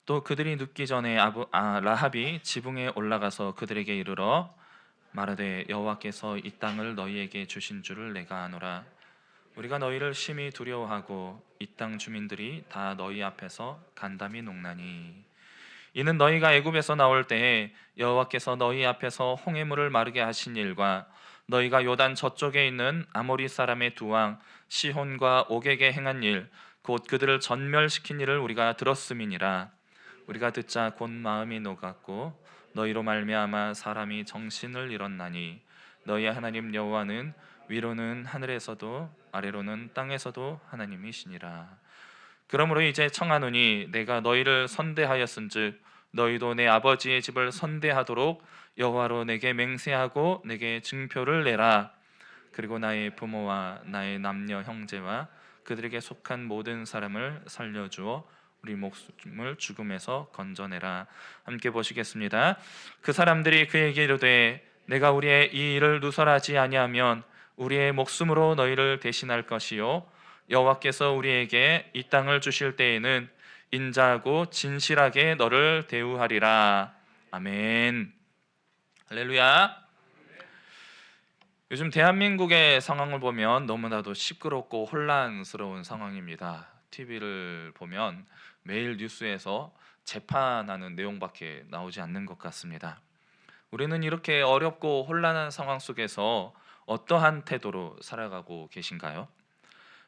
또 그들이 눕기 전에 라합이 지붕에 올라가서 그들에게 이르러 말하되 여호와께서 이 땅을 너희에게 주신 줄을 내가 아노라. 우리가 너희를 심히 두려워하고 이 땅 주민들이 다 너희 앞에서 간담이 녹나니 이는 너희가 애굽에서 나올 때에 여호와께서 너희 앞에서 홍해물을 마르게 하신 일과 너희가 요단 저쪽에 있는 아모리 사람의 두 왕 시혼과 옥에게 행한 일 곧 그들을 전멸시킨 일을 우리가 들었음이니라. 우리가 듣자 곧 마음이 녹았고 너희로 말미암아 사람이 정신을 잃었나니 너희의 하나님 여호와는 위로는 하늘에서도 아래로는 땅에서도 하나님이시니라. 그러므로 이제 청하노니 내가 너희를 선대하였은즉 너희도 내 아버지의 집을 선대하도록 여호와로 내게 맹세하고 내게 증표를 내라. 그리고 나의 부모와 나의 남녀 형제와 그들에게 속한 모든 사람을 살려주어 우리 목숨을 죽음에서 건져내라. 함께 보시겠습니다. 그 사람들이 그에게 이르되 내가 우리의 이 일을 누설하지 아니하면 우리의 목숨으로 너희를 대신할 것이요 여호와께서 우리에게 이 땅을 주실 때에는 인자하고 진실하게 너를 대우하리라. 아멘. 할렐루야. 요즘 대한민국의 상황을 보면 너무나도 시끄럽고 혼란스러운 상황입니다. TV를 보면 매일 뉴스에서 재판하는 내용밖에 나오지 않는 것 같습니다. 우리는 이렇게 어렵고 혼란한 상황 속에서 어떠한 태도로 살아가고 계신가요?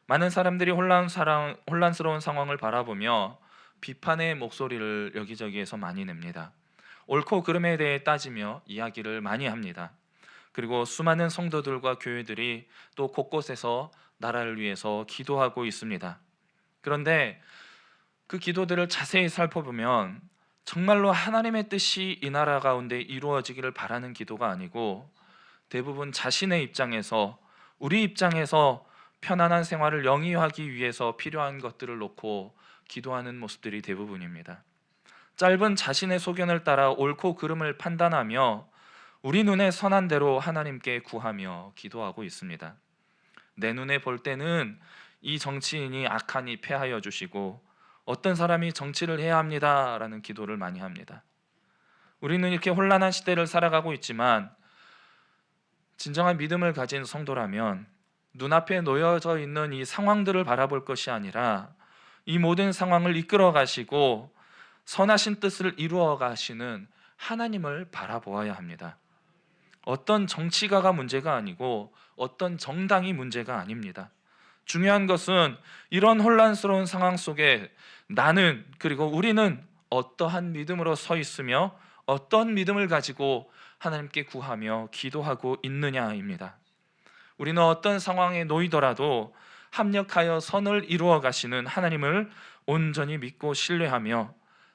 많은 사람들이 혼란스러운 상황을 바라보며 비판의 목소리를 여기저기에서 많이 냅니다. 옳고 그름에 대해 따지며 이야기를 많이 합니다. 그리고 수많은 성도들과 교회들이 또 곳곳에서 나라를 위해서 기도하고 있습니다. 그런데 그 기도들을 자세히 살펴보면 정말로 하나님의 뜻이 이 나라 가운데 이루어지기를 바라는 기도가 아니고 대부분 자신의 입장에서, 우리 입장에서 편안한 생활을 영위하기 위해서 필요한 것들을 놓고 기도하는 모습들이 대부분입니다. 짧은 자신의 소견을 따라 옳고 그름을 판단하며 우리 눈에 선한 대로 하나님께 구하며 기도하고 있습니다. 내 눈에 볼 때는 이 정치인이 악하니 패하여 주시고 어떤 사람이 정치를 해야 합니다라는 기도를 많이 합니다. 우리는 이렇게 혼란한 시대를 살아가고 있지만 진정한 믿음을 가진 성도라면 눈앞에 놓여져 있는 이 상황들을 바라볼 것이 아니라 이 모든 상황을 이끌어 가시고 선하신 뜻을 이루어 가시는 하나님을 바라보아야 합니다. 어떤 정치가가 문제가 아니고 어떤 정당이 문제가 아닙니다. 중요한 것은 이런 혼란스러운 상황 속에 나는, 그리고 우리는 어떠한 믿음으로 서 있으며 어떤 믿음을 가지고 하나님께 구하며 기도하고 있느냐입니다. 우리는 어떤 상황에 놓이더라도 합력하여 선을 이루어 가시는 하나님을 온전히 믿고 신뢰하며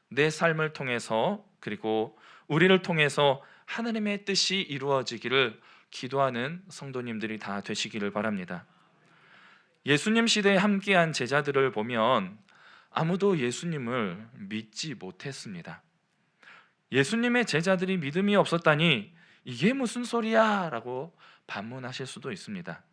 내 삶을 통해서, 그리고 우리를 통해서 하나님의 뜻이 이루어지기를 기도하는 성도님들이 다 되시기를 바랍니다. 예수님 시대에 함께한 제자들을 보면 아무도 예수님을 믿지 못했습니다. 예수님의 제자들이 믿음이 없었다니 이게 무슨 소리야? 라고 반문하실 수도 있습니다.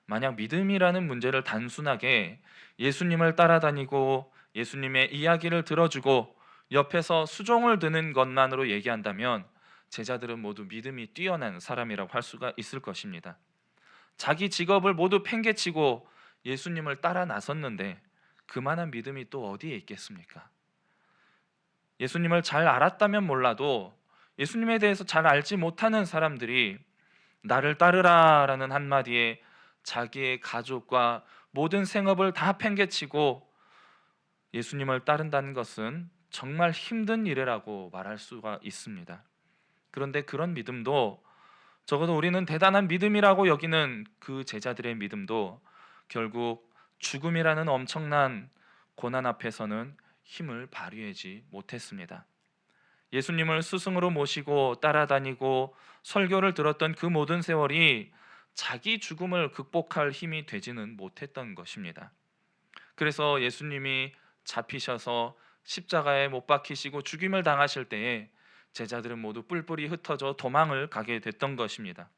만약 믿음이라는 문제를 단순하게 예수님을 따라다니고 예수님의 이야기를 들어주고 옆에서 수종을 드는 것만으로 얘기한다면 제자들은 모두 믿음이 뛰어난 사람이라고 할 수가 있을 것입니다. 자기 직업을 모두 팽개치고 예수님을 따라 나섰는데 그만한 믿음이 또 어디에 있겠습니까? 예수님을 잘 알았다면 몰라도 예수님에 대해서 잘 알지 못하는 사람들이 나를 따르라 라는 한마디에 자기의 가족과 모든 생업을 다 팽개치고 예수님을 따른다는 것은 정말 힘든 일이라고 말할 수가 있습니다. 그런데 그런 믿음도, 적어도 우리는 대단한 믿음이라고 여기는 그 제자들의 믿음도 결국 죽음이라는 엄청난 고난 앞에서는 힘을 발휘하지 못했습니다. 예수님을 스승으로 모시고 따라다니고 설교를 들었던 그 모든 세월이 자기 죽음을 극복할 힘이 되지는 못했던 것입니다. 그래서 예수님이 잡히셔서 십자가에 못 박히시고 죽임을 당하실 때에 제자들은 모두 뿔뿔이 흩어져 도망을 가게 됐던 것입니다.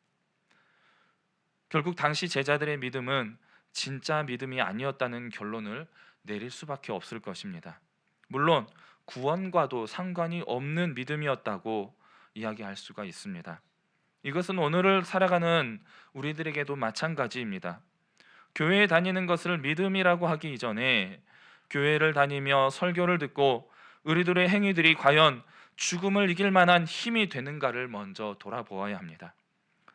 결국 당시 제자들의 믿음은 진짜 믿음이 아니었다는 결론을 내릴 수밖에 없을 것입니다. 물론 구원과도 상관이 없는 믿음이었다고 이야기할 수가 있습니다. 이것은 오늘을 살아가는 우리들에게도 마찬가지입니다. 교회에 다니는 것을 믿음이라고 하기 이전에 교회를 다니며 설교를 듣고 우리들의 행위들이 과연 죽음을 이길 만한 힘이 되는가를 먼저 돌아보아야 합니다.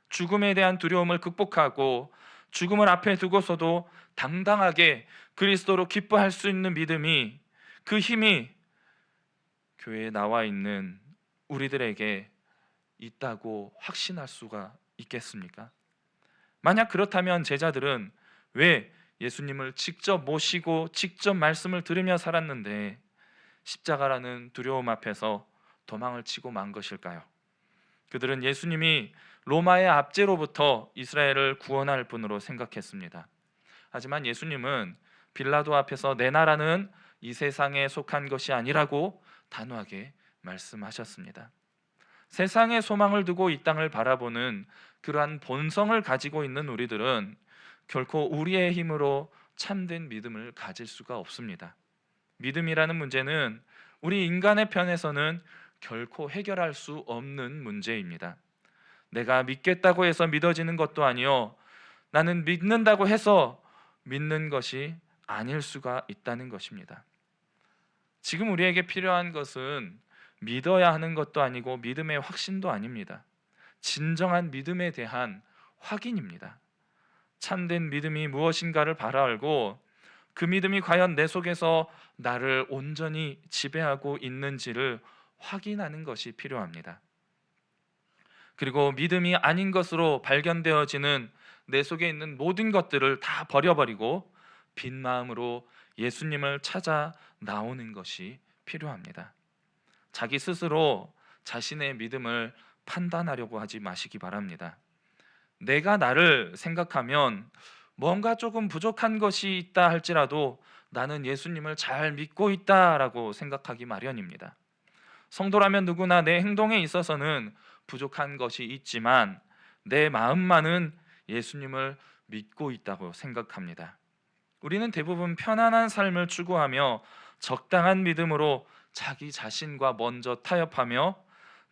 죽음에 대한 두려움을 극복하고 죽음을 앞에 두고서도 당당하게 그리스도로 기뻐할 수 있는 믿음이, 그 힘이 교회에 나와 있는 우리들에게 있다고 확신할 수가 있겠습니까? 만약 그렇다면 제자들은 왜 예수님을 직접 모시고 직접 말씀을 들으며 살았는데 십자가라는 두려움 앞에서 도망을 치고 만 것일까요? 그들은 예수님이 로마의 압제로부터 이스라엘을 구원할 분으로 생각했습니다. 하지만 예수님은 빌라도 앞에서 내 나라는 이 세상에 속한 것이 아니라고 단호하게 말씀하셨습니다. 세상의 소망을 두고 이 땅을 바라보는 그러한 본성을 가지고 있는 우리들은 결코 우리의 힘으로 참된 믿음을 가질 수가 없습니다. 믿음이라는 문제는 우리 인간의 편에서는 결코 해결할 수 없는 문제입니다. 내가 믿겠다고 해서 믿어지는 것도 아니요, 나는 믿는다고 해서 믿는 것이 아닐 수가 있다는 것입니다. 지금 우리에게 필요한 것은 믿어야 하는 것도 아니고 믿음의 확신도 아닙니다. 진정한 믿음에 대한 확인입니다. 참된 믿음이 무엇인가를 바라알고 그 믿음이 과연 내 속에서 나를 온전히 지배하고 있는지를 확인하는 것이 필요합니다. 그리고 믿음이 아닌 것으로 발견되어지는 내 속에 있는 모든 것들을 다 버려버리고 빈 마음으로 예수님을 찾아 나오는 것이 필요합니다. 자기 스스로 자신의 믿음을 판단하려고 하지 마시기 바랍니다. 내가 나를 생각하면 뭔가 조금 부족한 것이 있다 할지라도 나는 예수님을 잘 믿고 있다라고 생각하기 마련입니다. 성도라면 누구나 내 행동에 있어서는 부족한 것이 있지만 내 마음만은 예수님을 믿고 있다고 생각합니다. 우리는 대부분 편안한 삶을 추구하며 적당한 믿음으로 자기 자신과 먼저 타협하며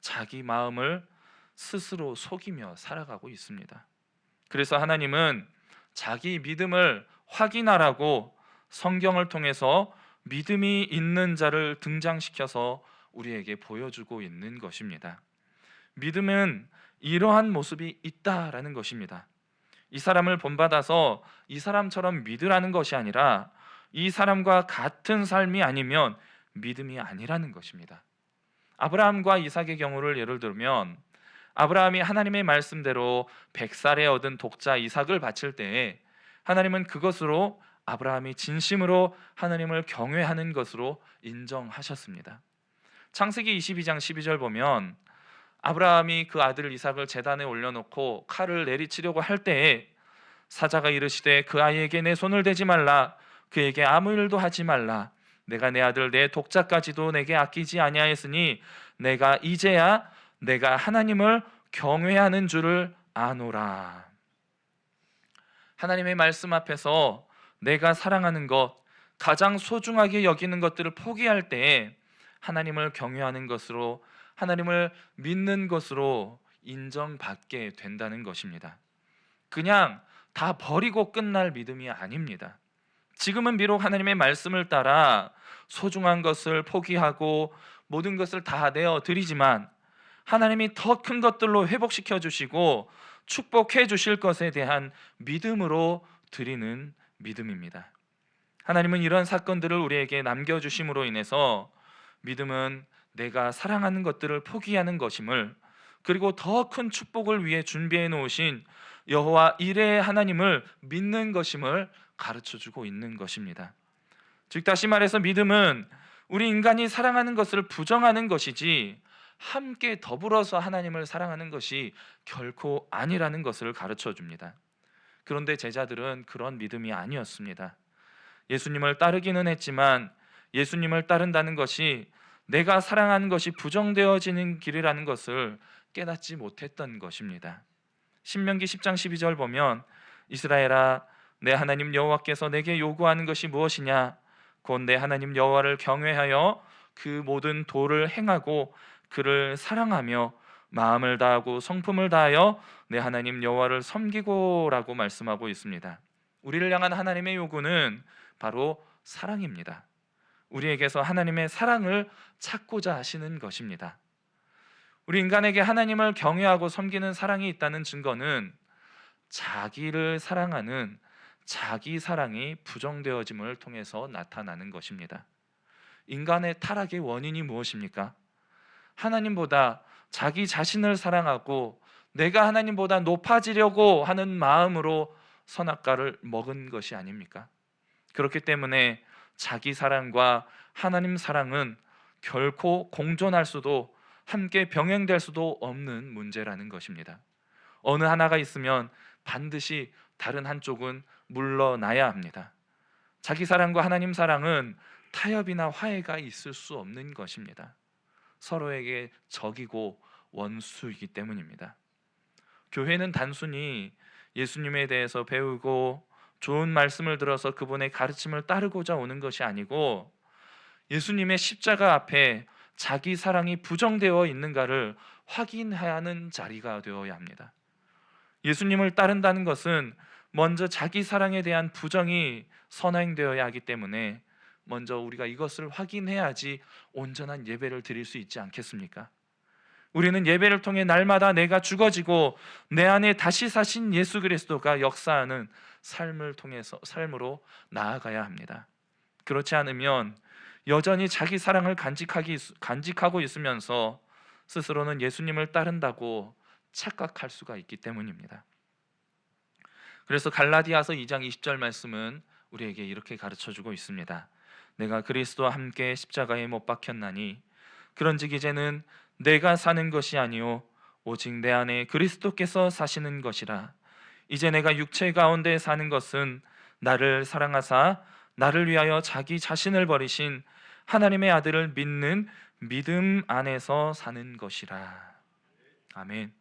자기 마음을 스스로 속이며 살아가고 있습니다. 그래서 하나님은 자기 믿음을 확인하라고 성경을 통해서 믿음이 있는 자를 등장시켜서 우리에게 보여주고 있는 것입니다. 믿음은 이러한 모습이 있다라는 것입니다. 이 사람을 본받아서 이 사람처럼 믿으라는 것이 아니라 이 사람과 같은 삶이 아니면 믿음이 아니라는 것입니다. 아브라함과 이삭의 경우를 예를 들면 아브라함이 하나님의 말씀대로 100살에 얻은 독자 이삭을 바칠 때에 하나님은 그것으로 아브라함이 진심으로 하나님을 경외하는 것으로 인정하셨습니다. 창세기 22장 12절 보면 아브라함이 그 아들 이삭을 제단에 올려놓고 칼을 내리치려고 할 때에 사자가 이르시되 그 아이에게 내 손을 대지 말라, 그에게 아무 일도 하지 말라, 내가 내 아들 내 독자까지도 내게 아끼지 아니하였으니 내가 이제야 내가 하나님을 경외하는 줄을 아노라. 하나님의 말씀 앞에서 내가 사랑하는 것, 가장 소중하게 여기는 것들을 포기할 때에 하나님을 경외하는 것으로, 하나님을 믿는 것으로 인정받게 된다는 것입니다. 그냥 다 버리고 끝날 믿음이 아닙니다. 지금은 비록 하나님의 말씀을 따라 소중한 것을 포기하고 모든 것을 다 내어 드리지만 하나님이 더 큰 것들로 회복시켜 주시고 축복해 주실 것에 대한 믿음으로 드리는 믿음입니다. 하나님은 이런 사건들을 우리에게 남겨주심으로 인해서 믿음은 내가 사랑하는 것들을 포기하는 것임을, 그리고 더 큰 축복을 위해 준비해 놓으신 여호와 이레의 하나님을 믿는 것임을 가르쳐주고 있는 것입니다. 즉 다시 말해서 믿음은 우리 인간이 사랑하는 것을 부정하는 것이지 함께 더불어서 하나님을 사랑하는 것이 결코 아니라는 것을 가르쳐줍니다. 그런데 제자들은 그런 믿음이 아니었습니다. 예수님을 따르기는 했지만 예수님을 따른다는 것이 내가 사랑하는 것이 부정되어지는 길이라는 것을 깨닫지 못했던 것입니다. 신명기 10장 12절 보면 이스라엘아, 내 하나님 여호와께서 내게 요구하는 것이 무엇이냐? 곧 내 하나님 여호와를 경외하여 그 모든 도를 행하고 그를 사랑하며 마음을 다하고 성품을 다하여 내 하나님 여호와를 섬기고라고 말씀하고 있습니다. 우리를 향한 하나님의 요구는 바로 사랑입니다. 우리에게서 하나님의 사랑을 찾고자 하시는 것입니다. 우리 인간에게 하나님을 경외하고 섬기는 사랑이 있다는 증거는 자기를 사랑하는 자기 사랑이 부정되어짐을 통해서 나타나는 것입니다. 인간의 타락의 원인이 무엇입니까? 하나님보다 자기 자신을 사랑하고 내가 하나님보다 높아지려고 하는 마음으로 선악과를 먹은 것이 아닙니까? 그렇기 때문에 자기 사랑과 하나님 사랑은 결코 공존할 수도 함께 병행될 수도 없는 문제라는 것입니다. 어느 하나가 있으면 반드시 다른 한쪽은 물러나야 합니다. 자기 사랑과 하나님 사랑은 타협이나 화해가 있을 수 없는 것입니다. 서로에게 적이고 원수이기 때문입니다. 교회는 단순히 예수님에 대해서 배우고 좋은 말씀을 들어서 그분의 가르침을 따르고자 오는 것이 아니고 예수님의 십자가 앞에 자기 사랑이 부정되어 있는가를 확인해야 하는 자리가 되어야 합니다. 예수님을 따른다는 것은 먼저 자기 사랑에 대한 부정이 선행되어야 하기 때문에 먼저 우리가 이것을 확인해야지 온전한 예배를 드릴 수 있지 않겠습니까? 우리는 예배를 통해 날마다 내가 죽어지고 내 안에 다시 사신 예수 그리스도가 역사하는 삶으로 나아가야 합니다. 그렇지 않으면 여전히 자기 사랑을 간직하고 있으면서 스스로는 예수님을 따른다고 착각할 수가 있기 때문입니다. 그래서 갈라디아서 2장 20절 말씀은 우리에게 이렇게 가르쳐주고 있습니다. 내가 그리스도와 함께 십자가에 못 박혔나니 그런즉 이제는 내가 사는 것이 아니요 오직 내 안에 그리스도께서 사시는 것이라. 이제 내가 육체 가운데 사는 것은 나를 사랑하사 나를 위하여 자기 자신을 버리신 하나님의 아들을 믿는 믿음 안에서 사는 것이라. 아멘.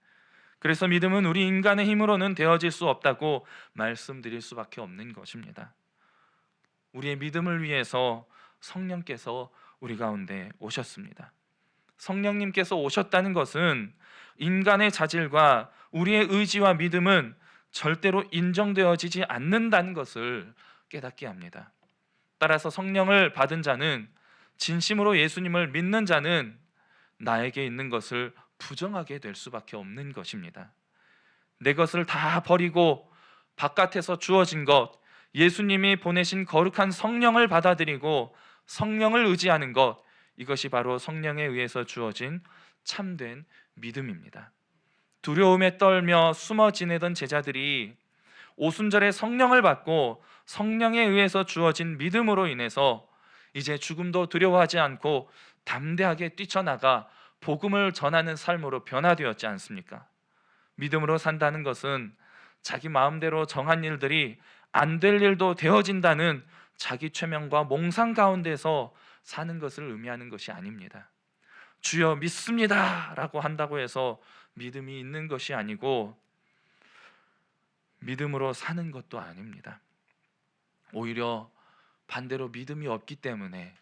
그래서 믿음은 우리 인간의 힘으로는 되어질 수 없다고 말씀드릴 수밖에 없는 것입니다. 우리의 믿음을 위해서 성령께서 우리 가운데 오셨습니다. 성령님께서 오셨다는 것은 인간의 자질과 우리의 의지와 믿음은 절대로 인정되어지지 않는다는 것을 깨닫게 합니다. 따라서 성령을 받은 자는, 진심으로 예수님을 믿는 자는 나에게 있는 것을 부정하게 될 수밖에 없는 것입니다. 내 것을 다 버리고 바깥에서 주어진 것, 예수님이 보내신 거룩한 성령을 받아들이고 성령을 의지하는 것, 이것이 바로 성령에 의해서 주어진 참된 믿음입니다. 두려움에 떨며 숨어 지내던 제자들이 오순절에 성령을 받고 성령에 의해서 주어진 믿음으로 인해서 이제 죽음도 두려워하지 않고 담대하게 뛰쳐나가 복음을 전하는 삶으로 변화되었지 않습니까? 믿음으로 산다는 것은 자기 마음대로 정한 일들이 안 될 일도 되어진다는 자기 최면과 몽상 가운데서 사는 것을 의미하는 것이 아닙니다. 주여 믿습니다 라고 한다고 해서 믿음이 있는 것이 아니고 믿음으로 사는 것도 아닙니다. 오히려 반대로 믿음이 없기 때문에,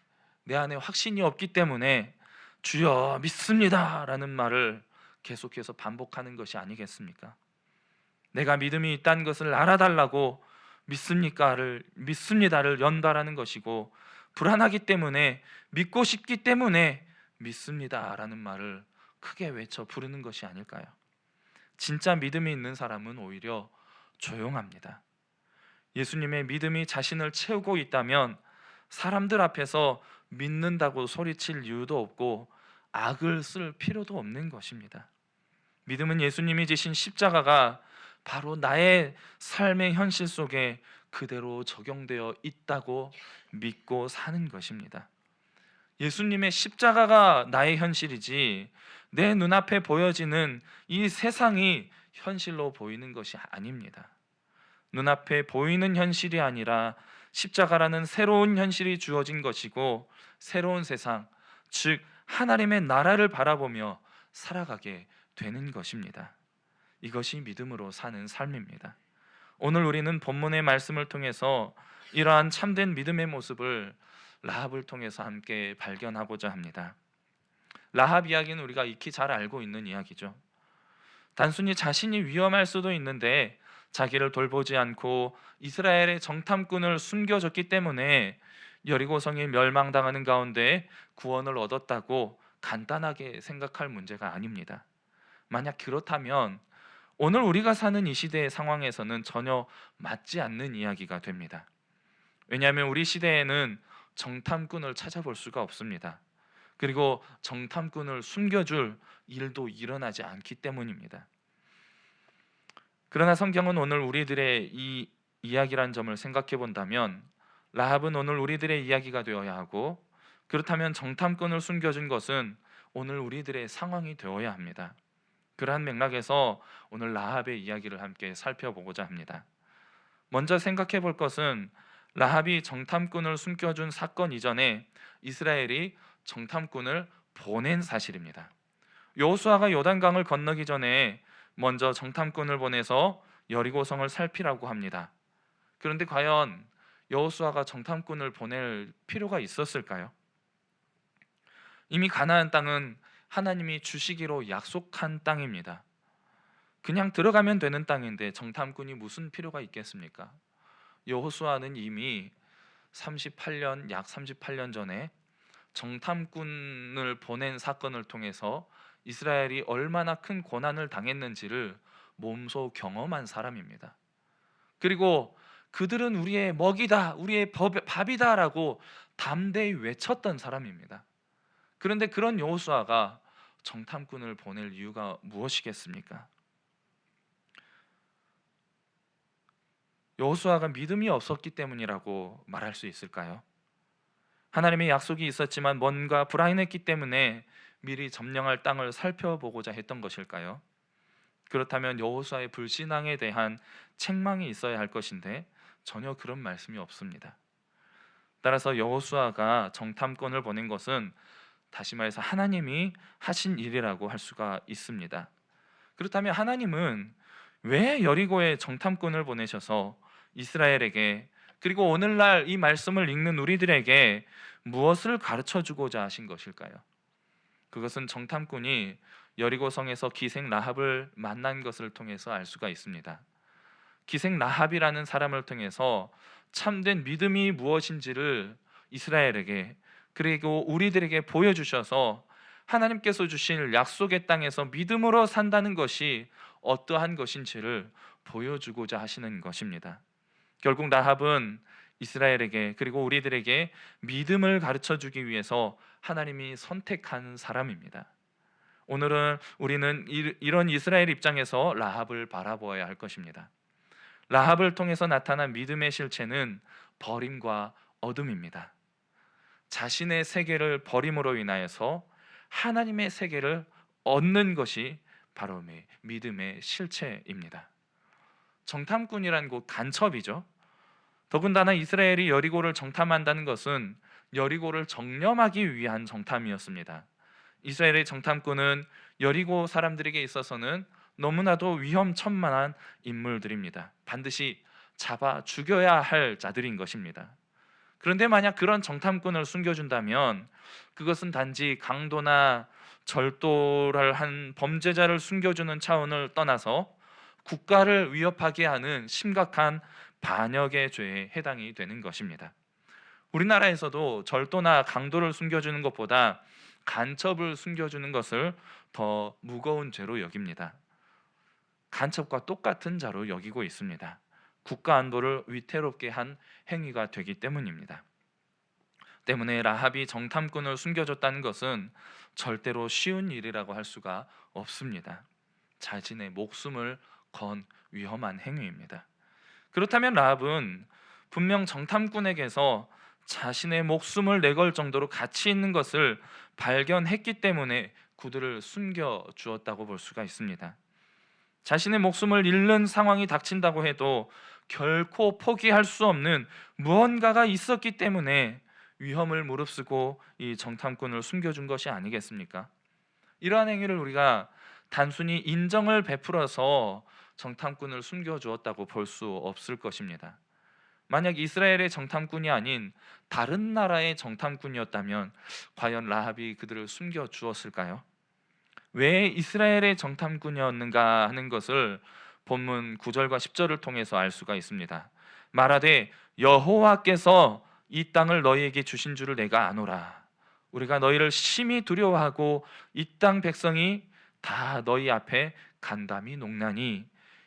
내 안에 확신이 없기 때문에 주여 믿습니다 라는 말을 계속해서 반복하는 것이 아니겠습니까? 내가 믿음이 있다는 것을 알아달라고 믿습니다를 연달하는 것이고, 불안하기 때문에, 믿고 싶기 때문에 믿습니다라는 말을 크게 외쳐 부르는 것이 아닐까요? 진짜 믿음이 있는 사람은 오히려 조용합니다. 예수님의 믿음이 자신을 채우고 있다면 사람들 앞에서 믿는다고 소리칠 이유도 없고 악을 쓸 필요도 없는 것입니다. 믿음은 예수님이 지신 십자가가 바로 나의 삶의 현실 속에 그대로 적용되어 있다고 믿고 사는 것입니다. 예수님의 십자가가 나의 현실이지 내 눈앞에 보여지는 이 세상이 현실로 보이는 것이 아닙니다. 눈앞에 보이는 현실이 아니라 십자가라는 새로운 현실이 주어진 것이고, 새로운 세상, 즉 하나님의 나라를 바라보며 살아가게 되는 것입니다. 이것이 믿음으로 사는 삶입니다. 오늘 우리는 본문의 말씀을 통해서 이러한 참된 믿음의 모습을 라합을 통해서 함께 발견하고자 합니다. 라합 이야기는 우리가 익히 잘 알고 있는 이야기죠. 단순히 자신이 위험할 수도 있는데 자기를 돌보지 않고 이스라엘의 정탐꾼을 숨겨줬기 때문에 여리고성이 멸망당하는 가운데 구원을 얻었다고 간단하게 생각할 문제가 아닙니다. 만약 그렇다면 오늘 우리가 사는 이 시대의 상황에서는 전혀 맞지 않는 이야기가 됩니다. 왜냐하면 우리 시대에는 정탐꾼을 찾아볼 수가 없습니다. 그리고 정탐꾼을 숨겨줄 일도 일어나지 않기 때문입니다. 그러나 성경은 오늘 우리들의 이 이야기란 점을 생각해 본다면 라합은 오늘 우리들의 이야기가 되어야 하고, 그렇다면 정탐꾼을 숨겨준 것은 오늘 우리들의 상황이 되어야 합니다. 그러한 맥락에서 오늘 라합의 이야기를 함께 살펴보고자 합니다. 먼저 생각해 볼 것은 라합이 정탐꾼을 숨겨준 사건 이전에 이스라엘이 정탐꾼을 보낸 사실입니다. 여호수아가 요단강을 건너기 전에 먼저 정탐꾼을 보내서 여리고성을 살피라고 합니다. 그런데 과연 여호수아가 정탐꾼을 보낼 필요가 있었을까요? 이미 가나안 땅은 하나님이 주시기로 약속한 땅입니다. 그냥 들어가면 되는 땅인데 정탐꾼이 무슨 필요가 있겠습니까? 여호수아는 이미 약 38년 전에 정탐꾼을 보낸 사건을 통해서 이스라엘이 얼마나 큰 고난을 당했는지를 몸소 경험한 사람입니다. 그리고 그들은 우리의 먹이다, 우리의 밥이다라고 담대히 외쳤던 사람입니다. 그런데 그런 여호수아가 정탐꾼을 보낼 이유가 무엇이겠습니까? 여호수아가 믿음이 없었기 때문이라고 말할 수 있을까요? 하나님의 약속이 있었지만 뭔가 불안했기 때문에 미리 점령할 땅을 살펴보고자 했던 것일까요? 그렇다면 여호수아의 불신앙에 대한 책망이 있어야 할 것인데 전혀 그런 말씀이 없습니다. 따라서 여호수아가 정탐꾼을 보낸 것은 다시 말해서 하나님이 하신 일이라고 할 수가 있습니다. 그렇다면 하나님은 왜 여리고에 정탐꾼을 보내셔서 이스라엘에게, 그리고 오늘날 이 말씀을 읽는 우리들에게 무엇을 가르쳐주고자 하신 것일까요? 그것은 정탐꾼이 여리고성에서 기생 라합을 만난 것을 통해서 알 수가 있습니다. 기생 라합이라는 사람을 통해서 참된 믿음이 무엇인지를 이스라엘에게, 그리고 우리들에게 보여주셔서 하나님께서 주신 약속의 땅에서 믿음으로 산다는 것이 어떠한 것인지를 보여주고자 하시는 것입니다. 결국 라합은 이스라엘에게, 그리고 우리들에게 믿음을 가르쳐주기 위해서 하나님이 선택한 사람입니다. 오늘은 우리는 이런 이스라엘 입장에서 라합을 바라보아야 할 것입니다. 라합을 통해서 나타난 믿음의 실체는 버림과 얻음입니다. 자신의 세계를 버림으로 인하여서 하나님의 세계를 얻는 것이 바로 믿음의 실체입니다. 정탐꾼이란 곧 간첩이죠. 더군다나 이스라엘이 여리고를 정탐한다는 것은 여리고를 정념하기 위한 정탐이었습니다. 이스라엘의 정탐꾼은 여리고 사람들에게 있어서는 너무나도 위험천만한 인물들입니다. 반드시 잡아 죽여야 할 자들인 것입니다. 그런데 만약 그런 정탐꾼을 숨겨준다면 그것은 단지 강도나 절도를 한 범죄자를 숨겨주는 차원을 떠나서 국가를 위협하게 하는 심각한 반역의 죄에 해당이 되는 것입니다. 우리나라에서도 절도나 강도를 숨겨주는 것보다 간첩을 숨겨주는 것을 더 무거운 죄로 여깁니다. 간첩과 똑같은 자로 여기고 있습니다. 국가 안보를 위태롭게 한 행위가 되기 때문입니다. 때문에 라합이 정탐꾼을 숨겨줬다는 것은 절대로 쉬운 일이라고 할 수가 없습니다. 자신의 목숨을 건 위험한 행위입니다. 그렇다면 라합은 분명 정탐꾼에게서 자신의 목숨을 내걸 정도로 가치 있는 것을 발견했기 때문에 그들을 숨겨 주었다고 볼 수가 있습니다. 자신의 목숨을 잃는 상황이 닥친다고 해도 결코 포기할 수 없는 무언가가 있었기 때문에 위험을 무릅쓰고 이 정탐꾼을 숨겨준 것이 아니겠습니까? 이러한 행위를 우리가 단순히 인정을 베풀어서 정탐꾼을 숨겨주었다고 볼 수 없을 것입니다. 만약 이스라엘의 정탐꾼이 아닌 다른 나라의 정탐꾼이었다면 과연 라합이 그들을 숨겨 주었을까요? 왜 이스라엘의 정탐꾼이었는가 하는 것을 본문 9절과 10절을 통해서 알 수가 있습니다. 말하되 여호와께서 이 땅을 너희에게 주신 줄을 내가 아노라. 우리가 너희를 심히 두려워하고 이 땅 백성이 다 너희 앞에 간담이 농나니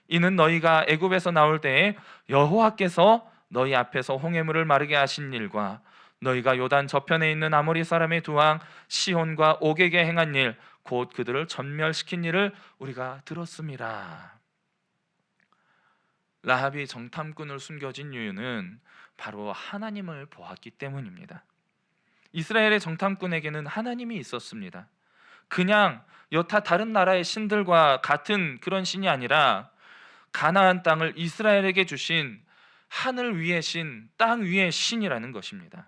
이는 너희가 애굽에서 나올 때에 여호와께서 너희 앞에서 홍해물을 마르게 하신 일과 너희가 요단 저편에 있는 아모리 사람의 두 왕 시혼과 옥에게 행한 일 곧 그들을 전멸시킨 일을 우리가 들었습니다. 라합이 정탐꾼을 숨겨진 이유는 바로 하나님을 보았기 때문입니다. 이스라엘의 정탐꾼에게는 하나님이 있었습니다. 그냥 여타 다른 나라의 신들과 같은 그런 신이 아니라 가나안 땅을 이스라엘에게 주신 하늘 위의 신, 땅 위의 신이라는 것입니다.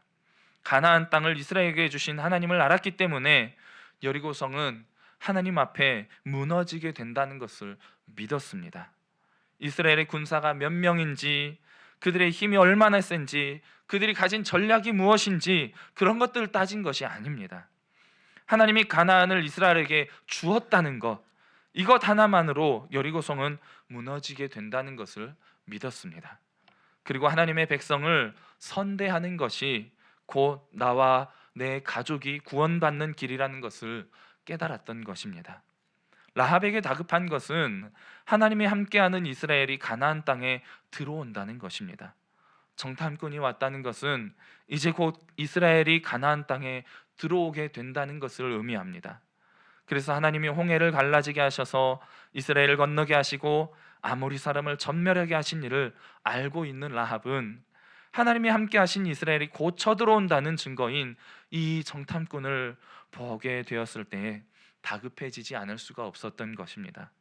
가나안 땅을 이스라엘에게 주신 하나님을 알았기 때문에 여리고성은 하나님 앞에 무너지게 된다는 것을 믿었습니다. 이스라엘의 군사가 몇 명인지, 그들의 힘이 얼마나 센지, 그들이 가진 전략이 무엇인지 그런 것들을 따진 것이 아닙니다. 하나님이 가나안을 이스라엘에게 주었다는 것, 이것 하나만으로 여리고성은 무너지게 된다는 것을 믿었습니다. 그리고 하나님의 백성을 선대하는 것이 곧 나와 내 가족이 구원받는 길이라는 것을 깨달았던 것입니다. 라합에게 다급한 것은 하나님이 함께하는 이스라엘이 가나안 땅에 들어온다는 것입니다. 정탐꾼이 왔다는 것은 이제 곧 이스라엘이 가나안 땅에 들어오게 된다는 것을 의미합니다. 그래서 하나님이 홍해를 갈라지게 하셔서 이스라엘을 건너게 하시고 아모리 사람을 전멸하게 하신 일을 알고 있는 라합은 하나님이 함께 하신 이스라엘이 곧 쳐들어온다는 증거인 이 정탐꾼을 보게 되었을 때 다급해지지 않을 수가 없었던 것입니다.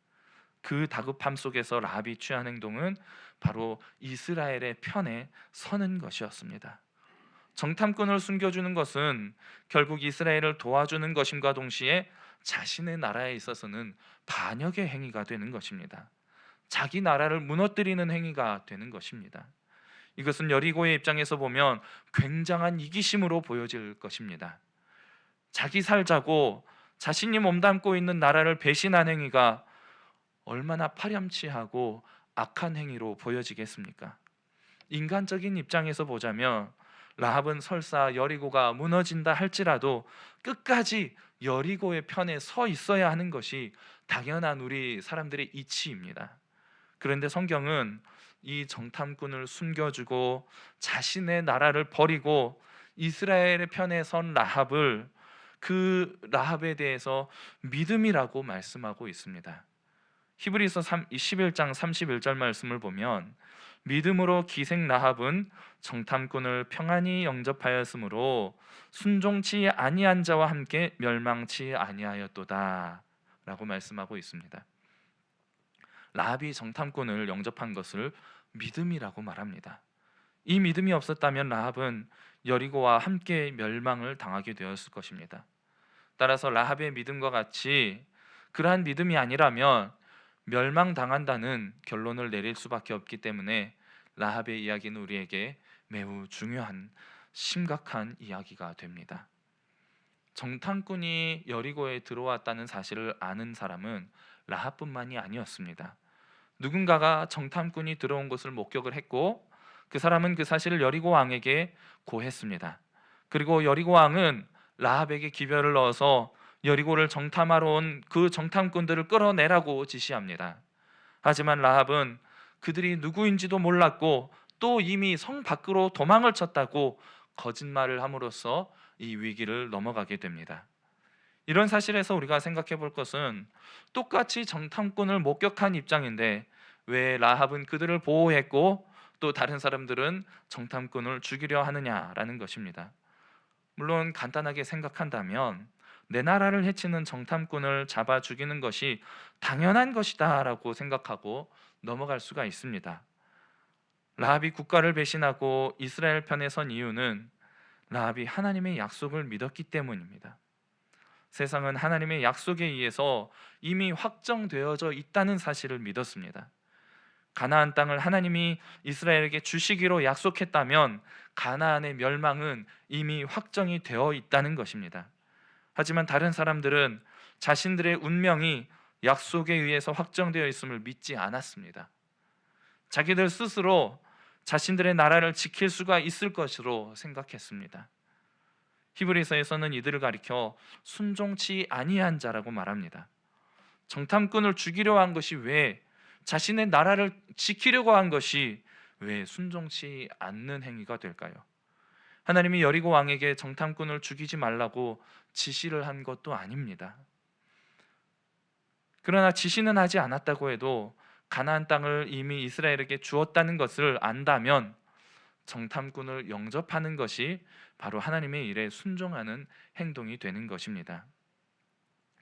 그 다급함 속에서 라합이 취한 행동은 바로 이스라엘의 편에 서는 것이었습니다. 정탐꾼을 숨겨주는 것은 결국 이스라엘을 도와주는 것임과 동시에 자신의 나라에 있어서는 반역의 행위가 되는 것입니다. 자기 나라를 무너뜨리는 행위가 되는 것입니다. 이것은 여리고의 입장에서 보면 굉장한 이기심으로 보여질 것입니다. 자기 살자고 자신이 몸담고 있는 나라를 배신한 행위가 얼마나 파렴치하고 악한 행위로 보여지겠습니까? 인간적인 입장에서 보자면 라합은 설사 여리고가 무너진다 할지라도 끝까지 여리고의 편에 서 있어야 하는 것이 당연한 우리 사람들의 이치입니다. 그런데 성경은 이 정탐꾼을 숨겨주고 자신의 나라를 버리고 이스라엘의 편에 선 라합을, 그 라합에 대해서 믿음이라고 말씀하고 있습니다. 히브리서 11장 31절 말씀을 보면 믿음으로 기생 라합은 정탐꾼을 평안히 영접하였으므로 순종치 아니한 자와 함께 멸망치 아니하였도다 라고 말씀하고 있습니다. 라합이 정탐꾼을 영접한 것을 믿음이라고 말합니다. 이 믿음이 없었다면 라합은 여리고와 함께 멸망을 당하게 되었을 것입니다. 따라서 라합의 믿음과 같이 그러한 믿음이 아니라면 멸망당한다는 결론을 내릴 수밖에 없기 때문에 라합의 이야기는 우리에게 매우 중요한 심각한 이야기가 됩니다. 정탐꾼이 여리고에 들어왔다는 사실을 아는 사람은 라합뿐만이 아니었습니다. 누군가가 정탐꾼이 들어온 것을 목격을 했고 그 사람은 그 사실을 여리고 왕에게 고했습니다. 그리고 여리고 왕은 라합에게 기별을 넣어서 여리고를 정탐하러 온 그 정탐꾼들을 끌어내라고 지시합니다. 하지만 라합은 그들이 누구인지도 몰랐고 또 이미 성 밖으로 도망을 쳤다고 거짓말을 함으로써 이 위기를 넘어가게 됩니다. 이런 사실에서 우리가 생각해 볼 것은 똑같이 정탐꾼을 목격한 입장인데 왜 라합은 그들을 보호했고 또 다른 사람들은 정탐꾼을 죽이려 하느냐라는 것입니다. 물론 간단하게 생각한다면 내 나라를 해치는 정탐꾼을 잡아 죽이는 것이 당연한 것이다 라고 생각하고 넘어갈 수가 있습니다. 라합이 국가를 배신하고 이스라엘 편에 선 이유는 라합이 하나님의 약속을 믿었기 때문입니다. 세상은 하나님의 약속에 의해서 이미 확정되어져 있다는 사실을 믿었습니다. 가나안 땅을 하나님이 이스라엘에게 주시기로 약속했다면 가나안의 멸망은 이미 확정이 되어 있다는 것입니다. 하지만 다른 사람들은 자신들의 운명이 약속에 의해서 확정되어 있음을 믿지 않았습니다. 자기들 스스로 자신들의 나라를 지킬 수가 있을 것으로 생각했습니다. 히브리서에서는 이들을 가리켜 순종치 아니한 자라고 말합니다. 정탐꾼을 죽이려 한 것이 왜, 자신의 나라를 지키려고 한 것이 왜 순종치 않는 행위가 될까요? 하나님이 여리고 왕에게 정탐꾼을 죽이지 말라고 지시를 한 것도 아닙니다. 그러나 지시는 하지 않았다고 해도 가나안 땅을 이미 이스라엘에게 주었다는 것을 안다면 정탐꾼을 영접하는 것이 바로 하나님의 일에 순종하는 행동이 되는 것입니다.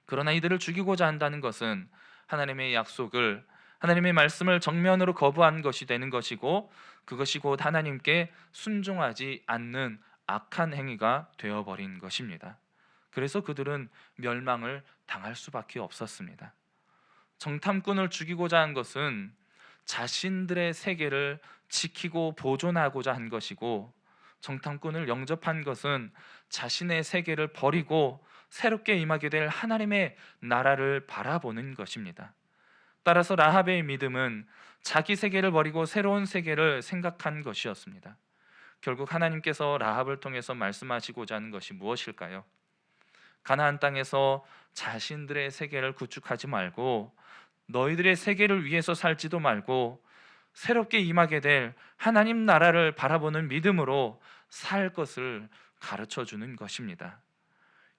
그러나 이들을 죽이고자 한다는 것은 하나님의 약속을, 하나님의 말씀을 정면으로 거부한 것이 되는 것이고, 그것이 곧 하나님께 순종하지 않는 악한 행위가 되어버린 것입니다. 그래서 그들은 멸망을 당할 수밖에 없었습니다. 정탐꾼을 죽이고자 한 것은 자신들의 세계를 지키고 보존하고자 한 것이고, 정탐꾼을 영접한 것은 자신의 세계를 버리고 새롭게 임하게 될 하나님의 나라를 바라보는 것입니다. 따라서 라합의 믿음은 자기 세계를 버리고 새로운 세계를 생각한 것이었습니다. 결국 하나님께서 라합을 통해서 말씀하시고자 하는 것이 무엇일까요? 가나안 땅에서 자신들의 세계를 구축하지 말고 너희들의 세계를 위해서 살지도 말고 새롭게 임하게 될 하나님 나라를 바라보는 믿음으로 살 것을 가르쳐 주는 것입니다.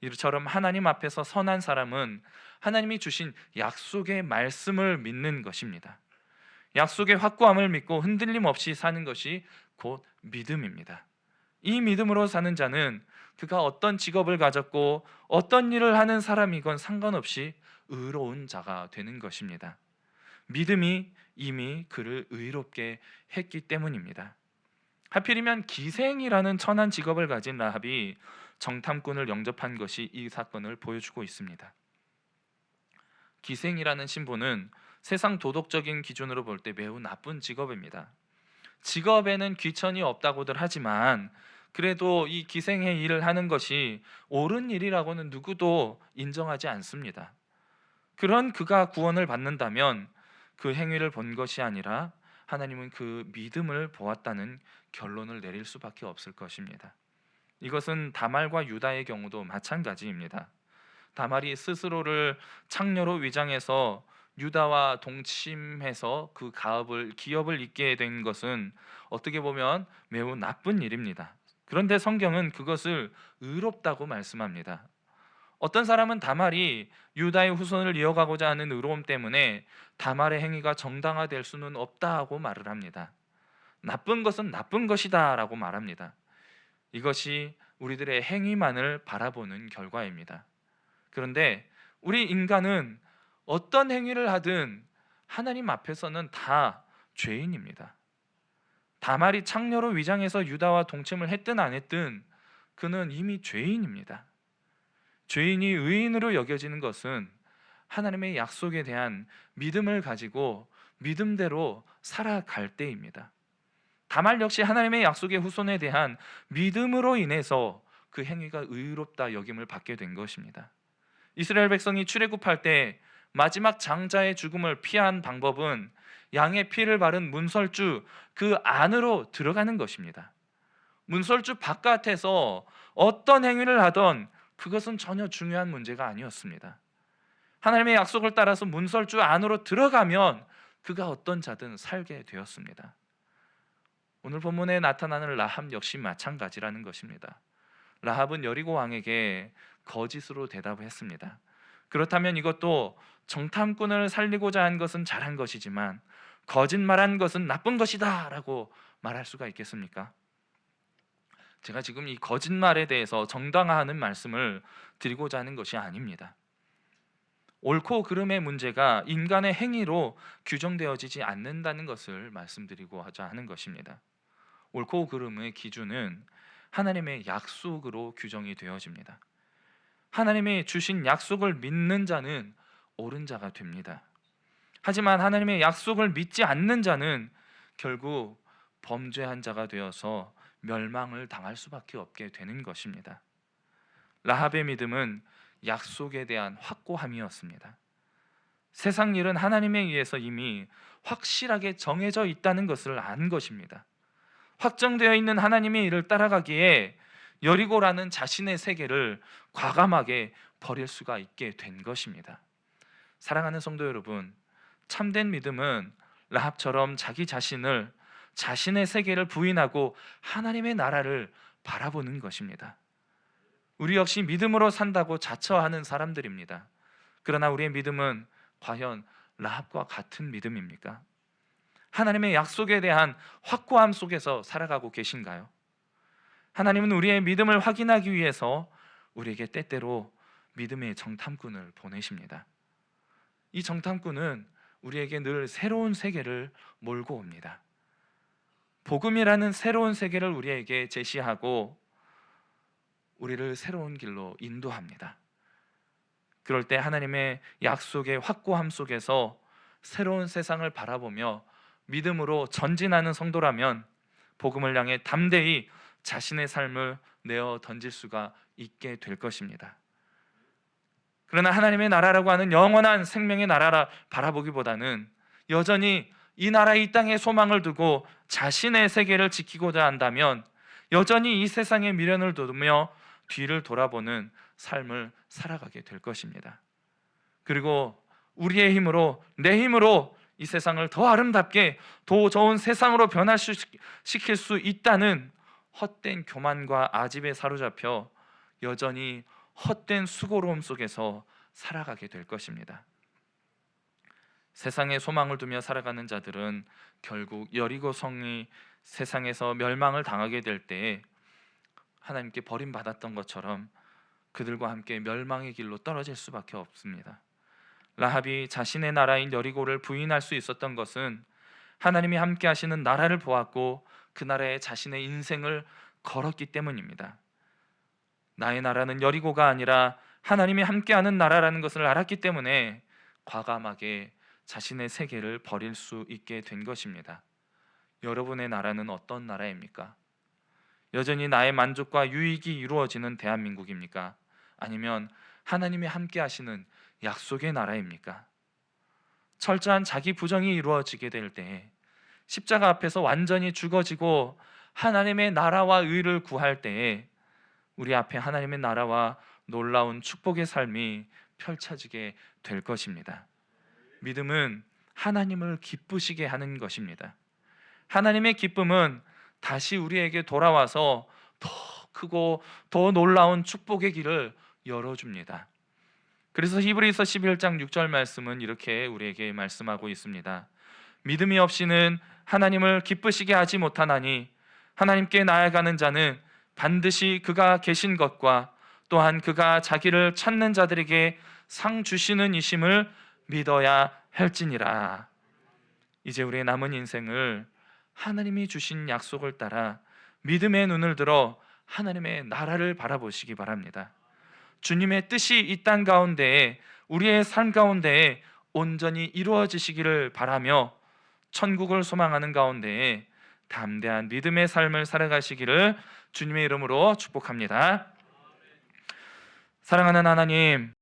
이처럼 하나님 앞에서 선한 사람은 하나님이 주신 약속의 말씀을 믿는 것입니다. 약속의 확고함을 믿고 흔들림 없이 사는 것이 곧 믿음입니다. 이 믿음으로 사는 자는 그가 어떤 직업을 가졌고 어떤 일을 하는 사람이건 상관없이 의로운 자가 되는 것입니다. 믿음이 이미 그를 의롭게 했기 때문입니다. 하필이면 기생이라는 천한 직업을 가진 라합이 정탐꾼을 영접한 것이 이 사건을 보여주고 있습니다. 기생이라는 신분은 세상 도덕적인 기준으로 볼 때 매우 나쁜 직업입니다. 직업에는 귀천이 없다고들 하지만 그래도 이 기생의 일을 하는 것이 옳은 일이라고는 누구도 인정하지 않습니다. 그런 그가 구원을 받는다면 그 행위를 본 것이 아니라 하나님은 그 믿음을 보았다는 결론을 내릴 수밖에 없을 것입니다. 이것은 다말과 유다의 경우도 마찬가지입니다. 다말이 스스로를 창녀로 위장해서 유다와 동침해서 그 기업을 잇게 된 것은 어떻게 보면 매우 나쁜 일입니다. 그런데 성경은 그것을 의롭다고 말씀합니다. 어떤 사람은 다말이 유다의 후손을 이어가고자 하는 의로움 때문에 다말의 행위가 정당화될 수는 없다고 말을 합니다. 나쁜 것은 나쁜 것이다 라고 말합니다. 이것이 우리들의 행위만을 바라보는 결과입니다. 그런데 우리 인간은 어떤 행위를 하든 하나님 앞에서는 다 죄인입니다. 다말이 창녀로 위장해서 유다와 동침을 했든 안 했든 그는 이미 죄인입니다. 죄인이 의인으로 여겨지는 것은 하나님의 약속에 대한 믿음을 가지고 믿음대로 살아갈 때입니다. 다말 역시 하나님의 약속의 후손에 대한 믿음으로 인해서 그 행위가 의롭다 여김을 받게 된 것입니다. 이스라엘 백성이 출애굽할 때 마지막 장자의 죽음을 피한 방법은 양의 피를 바른 문설주 그 안으로 들어가는 것입니다. 문설주 바깥에서 어떤 행위를 하던 그것은 전혀 중요한 문제가 아니었습니다. 하나님의 약속을 따라서 문설주 안으로 들어가면 그가 어떤 자든 살게 되었습니다. 오늘 본문에 나타나는 라합 역시 마찬가지라는 것입니다. 라합은 여리고 왕에게 거짓으로 대답했습니다. 그렇다면 이것도 정탐꾼을 살리고자 한 것은 잘한 것이지만 거짓말한 것은 나쁜 것이다 라고 말할 수가 있겠습니까? 제가 지금 이 거짓말에 대해서 정당화하는 말씀을 드리고자 하는 것이 아닙니다. 옳고 그름의 문제가 인간의 행위로 규정되어지지 않는다는 것을 말씀드리고자 하는 것입니다. 옳고 그름의 기준은 하나님의 약속으로 규정이 되어집니다. 하나님이 주신 약속을 믿는 자는 옳은 자가 됩니다. 하지만 하나님의 약속을 믿지 않는 자는 결국 범죄한 자가 되어서 멸망을 당할 수밖에 없게 되는 것입니다. 라합의 믿음은 약속에 대한 확고함이었습니다. 세상 일은 하나님에 의해서 이미 확실하게 정해져 있다는 것을 안 것입니다. 확정되어 있는 하나님의 일을 따라가기에 여리고라는 자신의 세계를 과감하게 버릴 수가 있게 된 것입니다. 사랑하는 성도 여러분, 참된 믿음은 라합처럼 자기 자신을, 자신의 세계를 부인하고 하나님의 나라를 바라보는 것입니다. 우리 역시 믿음으로 산다고 자처하는 사람들입니다. 그러나 우리의 믿음은 과연 라합과 같은 믿음입니까? 하나님의 약속에 대한 확고함 속에서 살아가고 계신가요? 하나님은 우리의 믿음을 확인하기 위해서 우리에게 때때로 믿음의 정탐꾼을 보내십니다. 이 정탐꾼은 우리에게 늘 새로운 세계를 몰고 옵니다. 복음이라는 새로운 세계를 우리에게 제시하고 우리를 새로운 길로 인도합니다. 그럴 때 하나님의 약속의 확고함 속에서 새로운 세상을 바라보며 믿음으로 전진하는 성도라면 복음을 향해 담대히 자신의 삶을 내어 던질 수가 있게 될 것입니다. 그러나 하나님의 나라라고 하는 영원한 생명의 나라라 바라보기보다는 여전히 이 나라 이 땅에 소망을 두고 자신의 세계를 지키고자 한다면 여전히 이 세상의 미련을 두며 뒤를 돌아보는 삶을 살아가게 될 것입니다. 그리고 우리의 힘으로, 내 힘으로 이 세상을 더 아름답게, 더 좋은 세상으로 변화시킬 수 있다는 헛된 교만과 아집에 사로잡혀 여전히 헛된 수고로움 속에서 살아가게 될 것입니다. 세상에 소망을 두며 살아가는 자들은 결국 여리고 성이 세상에서 멸망을 당하게 될 때에 하나님께 버림받았던 것처럼 그들과 함께 멸망의 길로 떨어질 수밖에 없습니다. 라합이 자신의 나라인 여리고를 부인할 수 있었던 것은 하나님이 함께 하시는 나라를 보았고 그 나라에 자신의 인생을 걸었기 때문입니다. 나의 나라는 여리고가 아니라 하나님이 함께하는 나라라는 것을 알았기 때문에 과감하게 자신의 세계를 버릴 수 있게 된 것입니다. 여러분의 나라는 어떤 나라입니까? 여전히 나의 만족과 유익이 이루어지는 대한민국입니까? 아니면 하나님이 함께 하시는 약속의 나라입니까? 철저한 자기 부정이 이루어지게 될 때, 십자가 앞에서 완전히 죽어지고 하나님의 나라와 의를 구할 때에 우리 앞에 하나님의 나라와 놀라운 축복의 삶이 펼쳐지게 될 것입니다. 믿음은 하나님을 기쁘시게 하는 것입니다. 하나님의 기쁨은 다시 우리에게 돌아와서 더 크고 더 놀라운 축복의 길을 열어줍니다. 그래서 히브리서 11장 6절 말씀은 이렇게 우리에게 말씀하고 있습니다. 믿음이 없이는 하나님을 기쁘시게 하지 못하나니 하나님께 나아가는 자는 반드시 그가 계신 것과 또한 그가 자기를 찾는 자들에게 상 주시는 이심을 믿어야 할지니라. 이제 우리의 남은 인생을 하나님이 주신 약속을 따라 믿음의 눈을 들어 하나님의 나라를 바라보시기 바랍니다. 주님의 뜻이 이 땅 가운데에, 우리의 삶 가운데에 온전히 이루어지시기를 바라며 천국을 소망하는 가운데에 담대한 믿음의 삶을 살아가시기를 주님의 이름으로 축복합니다. 사랑하는 하나님,